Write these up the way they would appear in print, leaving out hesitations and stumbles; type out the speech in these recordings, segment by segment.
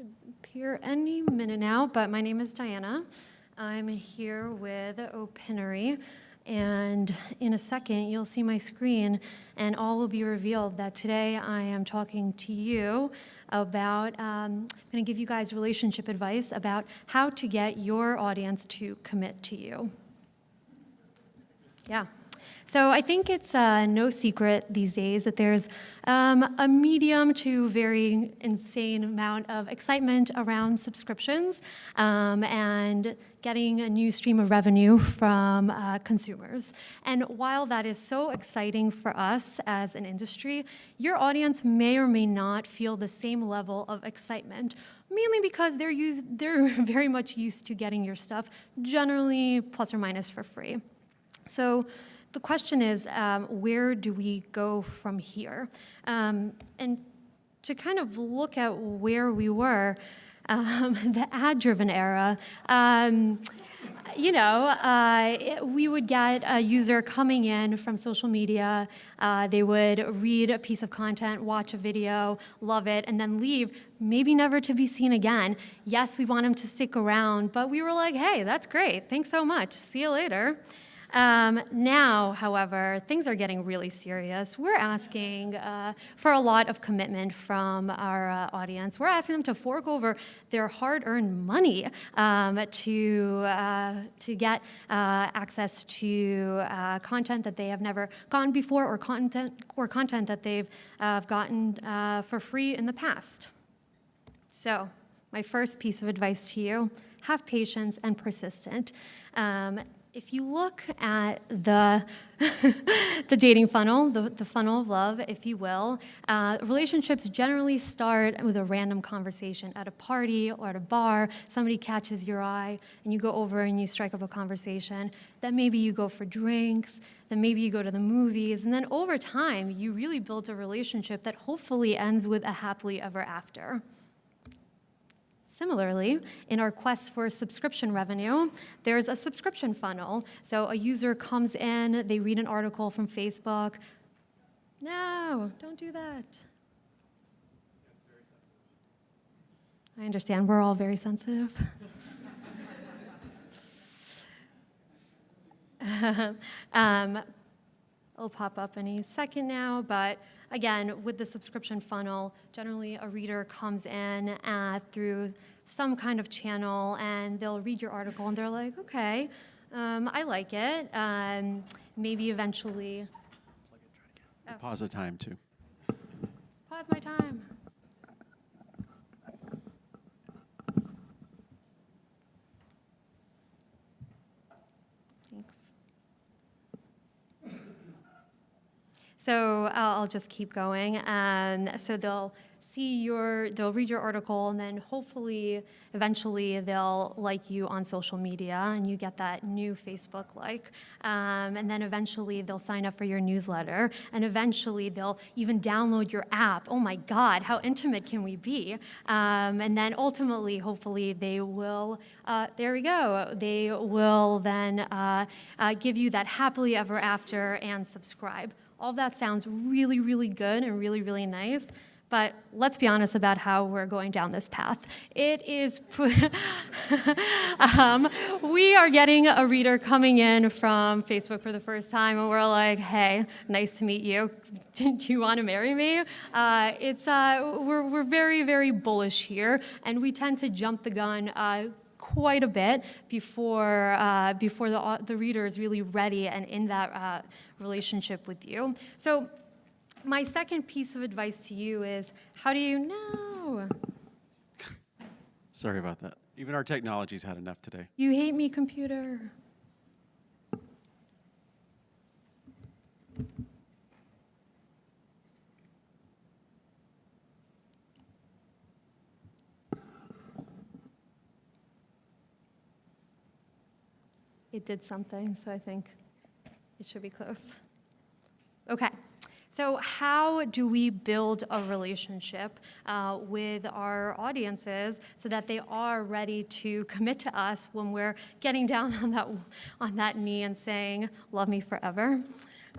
should appear any minute now, but my name is Diana. I'm here with Opinary, and in a second you'll see my screen and all will be revealed that today I am talking to you about, I'm going to give you guys relationship advice about how to get your audience to commit to you. Yeah. So I think it's no secret these days that there's a medium to very insane amount of excitement around subscriptions and getting a new stream of revenue from consumers. And while that is so exciting for us as an industry, your audience may or may not feel the same level of excitement, mainly because they're very much used to getting your stuff generally plus or minus for free. So the question is, where do we go from here? And to kind of look at where we were, the ad-driven era, we would get a user coming in from social media, they would read a piece of content, watch a video, love it, and then leave, maybe never to be seen again. Yes, we want them to stick around, but we were like, hey, that's great, thanks so much, see you later. Now, however, things are getting really serious. We're asking for a lot of commitment from our audience. We're asking them to fork over their hard-earned money to get access to content that they have never gotten before, or content that they've gotten for free in the past. So, my first piece of advice to you: have patience and persistent. If you look at the dating funnel, the funnel of love, if you will, relationships generally start with a random conversation at a party or at a bar. Somebody catches your eye, and you go over and you strike up a conversation. Then maybe you go for drinks. Then maybe you go to the movies. And then over time, you really build a relationship that hopefully ends with a happily ever after. Similarly, in our quest for subscription revenue, there's a subscription funnel. So a user comes in, they read an article from Facebook. No, don't do that. I understand, we're all very sensitive. It'll pop up any second now, but again, with the subscription funnel, generally a reader comes in through some kind of channel, and they'll read your article, and they're like, okay, I like it. Maybe eventually... Oh. Pause the time, too. Pause my time. Thanks. So I'll just keep going. So they'll read your article, and then hopefully, eventually, they'll like you on social media, and you get that new Facebook like. And then eventually, they'll sign up for your newsletter, and eventually, they'll even download your app. Oh my God, how intimate can we be? And then ultimately, hopefully, they will, there we go, they will then give you that happily ever after and subscribe. All that sounds really, really good and really, really nice. But let's be honest about how we're going down this path. It is, we are getting a reader coming in from Facebook for the first time, and we're like, hey, nice to meet you. Do you want to marry me? We're very, very bullish here, and we tend to jump the gun quite a bit before the reader is really ready and in that relationship with you. So, my second piece of advice to you is, how do you know? Sorry about that. Even our technology's had enough today. You hate me, computer. It did something, so I think it should be close. Okay. So how do we build a relationship with our audiences so that they are ready to commit to us when we're getting down on that knee and saying, love me forever?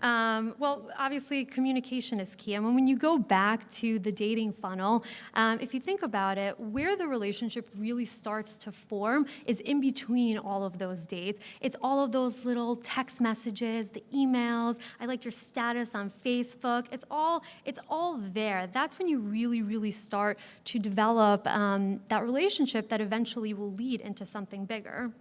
Well, obviously, communication is key. And when you go back to the dating funnel, if you think about it, where the relationship really starts to form is in between all of those dates. It's all of those little text messages, the emails, I liked your status on Facebook. It's all there. That's when you really start to develop that relationship that eventually will lead into something bigger.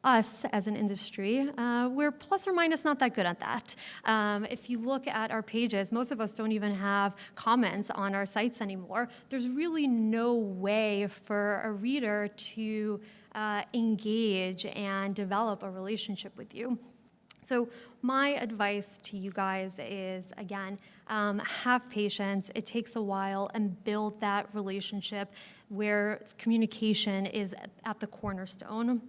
Us as an industry, we're plus or minus not that good at that. If you look at our pages, most of us don't even have comments on our sites anymore. There's really no way for a reader to engage and develop a relationship with you. So my advice to you guys is, again, have patience. It takes a while, and build that relationship where communication is at the cornerstone.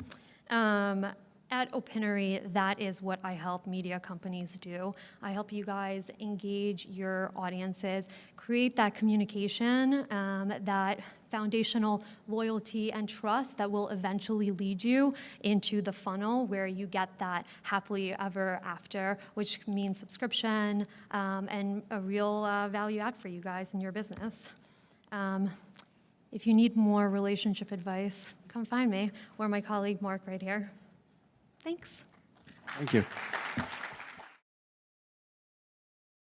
At Opinary, that is what I help media companies do. I help you guys engage your audiences, create that communication, that foundational loyalty and trust that will eventually lead you into the funnel where you get that happily ever after, which means subscription and a real value add for you guys in your business. If you need more relationship advice, come find me or my colleague Mark right here. Thanks. Thank you.